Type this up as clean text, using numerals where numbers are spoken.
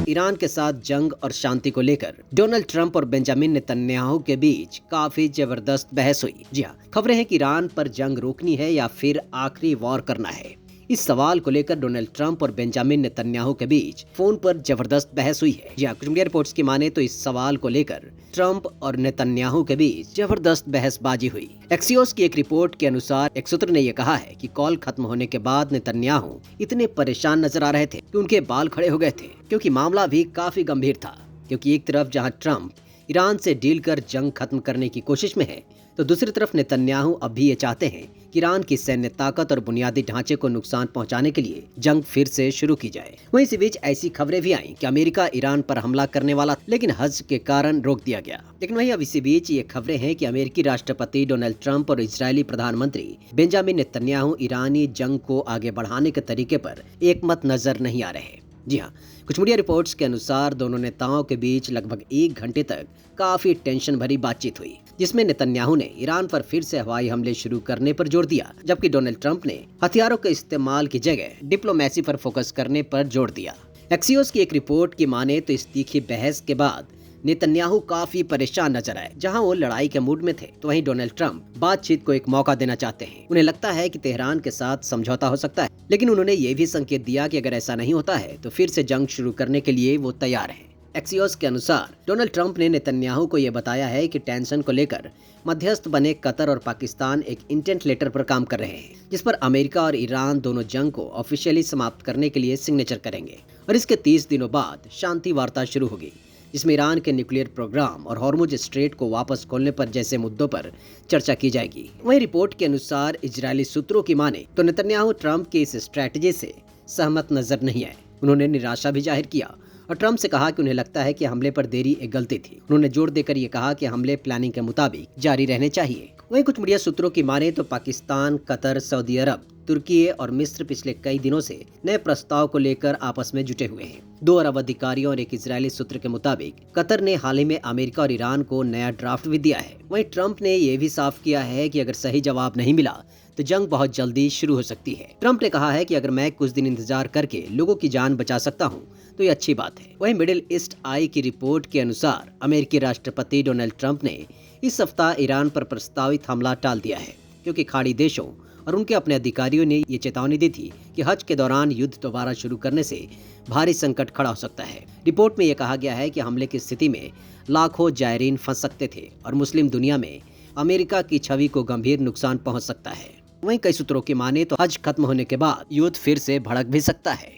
Iran के साथ जंग और शांति को लेकर डोनाल्ड ट्रंप और बेंजामिन नेतन्याहू के बीच काफी जबरदस्त बहस हुई। जी हाँ, खबरें हैं कि ईरान पर जंग रोकनी है या फिर आखिरी वॉर करना है। इस सवाल को लेकर डोनाल्ड ट्रंप और बेंजामिन नेतन्याहू के बीच फोन पर जबरदस्त बहस हुई है। जी हाँ, कुछ मीडिया रिपोर्ट्स की माने तो इस सवाल को लेकर ट्रंप और नेतन्याहू के बीच जबरदस्त बहसबाजी हुई। एक्सियोस की एक रिपोर्ट के अनुसार एक सूत्र ने यह कहा है कि कॉल खत्म होने के बाद नेतन्याहू इतने परेशान नजर आ रहे थे कि उनके बाल खड़े हो गए थे, क्योंकि मामला भी काफी गंभीर था। क्योंकि एक तरफ जहां ट्रंप ईरान से डील कर जंग खत्म करने की कोशिश में है, तो दूसरी तरफ नेतन्याहू अब भी ये चाहते हैं कि ईरान की सैन्य ताकत और बुनियादी ढांचे को नुकसान पहुंचाने के लिए जंग फिर से शुरू की जाए। वहीं इसी बीच ऐसी खबरें भी आईं कि अमेरिका ईरान पर हमला करने वाला, लेकिन हज के कारण रोक दिया गया। लेकिन वहीं अब इसी बीच ये खबरें हैं कि अमेरिकी राष्ट्रपति डोनाल्ड ट्रंप और इजरायली प्रधानमंत्री बेंजामिन नेतन्याहू ईरानी जंग को आगे बढ़ाने के तरीके पर एकमत नजर नहीं आ रहे। जी हाँ, कुछ मीडिया रिपोर्ट्स के अनुसार दोनों नेताओं के बीच लगभग 1 घंटे तक काफी टेंशन भरी बातचीत हुई, जिसमें नेतन्याहू ने ईरान पर फिर से हवाई हमले शुरू करने पर जोर दिया, जबकि डोनाल्ड ट्रंप ने हथियारों के इस्तेमाल की जगह डिप्लोमेसी पर फोकस करने पर जोर दिया। एक्सियोस की एक रिपोर्ट की माने तो इस तीखी बहस के बाद नेतन्याहू काफी परेशान नजर आए। जहां वो लड़ाई के मूड में थे, तो वहीं डोनाल्ड ट्रंप बातचीत को एक मौका देना चाहते हैं। उन्हें लगता है कि तेहरान के साथ समझौता हो सकता है, लेकिन उन्होंने ये भी संकेत दिया कि अगर ऐसा नहीं होता है तो फिर से जंग शुरू करने के लिए वो तैयार हैं। एक्सियोस के अनुसार डोनाल्ड ट्रंप ने नेतन्याहू को यह बताया है कि टेंशन को लेकर मध्यस्थ बने कतर और पाकिस्तान एक इंटेंट लेटर पर काम कर रहे हैं, जिस पर अमेरिका और ईरान दोनों जंग को ऑफिशियली समाप्त करने के लिए सिग्नेचर करेंगे और इसके 30 दिनों बाद शांति वार्ता शुरू होगी, जिसमें ईरान के न्यूक्लियर प्रोग्राम और हॉर्मुज स्ट्रेट को वापस खोलने पर जैसे मुद्दों पर चर्चा की जाएगी। वहीं रिपोर्ट के अनुसार इजरायली सूत्रों की माने तो नेतन्याहू ट्रंप की इस स्ट्रैटेजी से सहमत नजर नहीं आए। उन्होंने निराशा भी जाहिर किया और ट्रंप से कहा कि उन्हें लगता है कि हमले पर देरी एक गलती थी। उन्होंने जोर देकर ये कहा कि हमले प्लानिंग के मुताबिक जारी रहने चाहिए। वहीं कुछ मीडिया सूत्रों की माने तो पाकिस्तान, कतर, सऊदी अरब, तुर्की और मिस्र पिछले कई दिनों से नए प्रस्ताव को लेकर आपस में जुटे हुए हैं। 2 अरब अधिकारियों और एक इजरायली सूत्र के मुताबिक कतर ने हाल ही में अमेरिका और ईरान को नया ड्राफ्ट भी दिया है। वहीं ट्रंप ने यह भी साफ किया है कि अगर सही जवाब नहीं मिला तो जंग बहुत जल्दी शुरू हो सकती है। ट्रंप ने कहा है कि अगर मैं कुछ दिन इंतजार करके लोगों की जान बचा सकता हूं तो ये अच्छी बात है। वहीं मिडिल ईस्ट आई की रिपोर्ट के अनुसार अमेरिकी राष्ट्रपति डोनाल्ड ट्रंप ने इस सप्ताह ईरान पर प्रस्तावित हमला टाल दिया है, क्योंकि खाड़ी देशों और उनके अपने अधिकारियों ने ये चेतावनी दी थी कि हज के दौरान युद्ध दोबारा शुरू करने से भारी संकट खड़ा हो सकता है। रिपोर्ट में यह कहा गया है कि हमले की स्थिति में लाखों जायरीन फंस सकते थे और मुस्लिम दुनिया में अमेरिका की छवि को गंभीर नुकसान पहुंच सकता है। वहीं कई सूत्रों की माने तो हज खत्म होने के बाद युद्ध फिर से भड़क भी सकता है।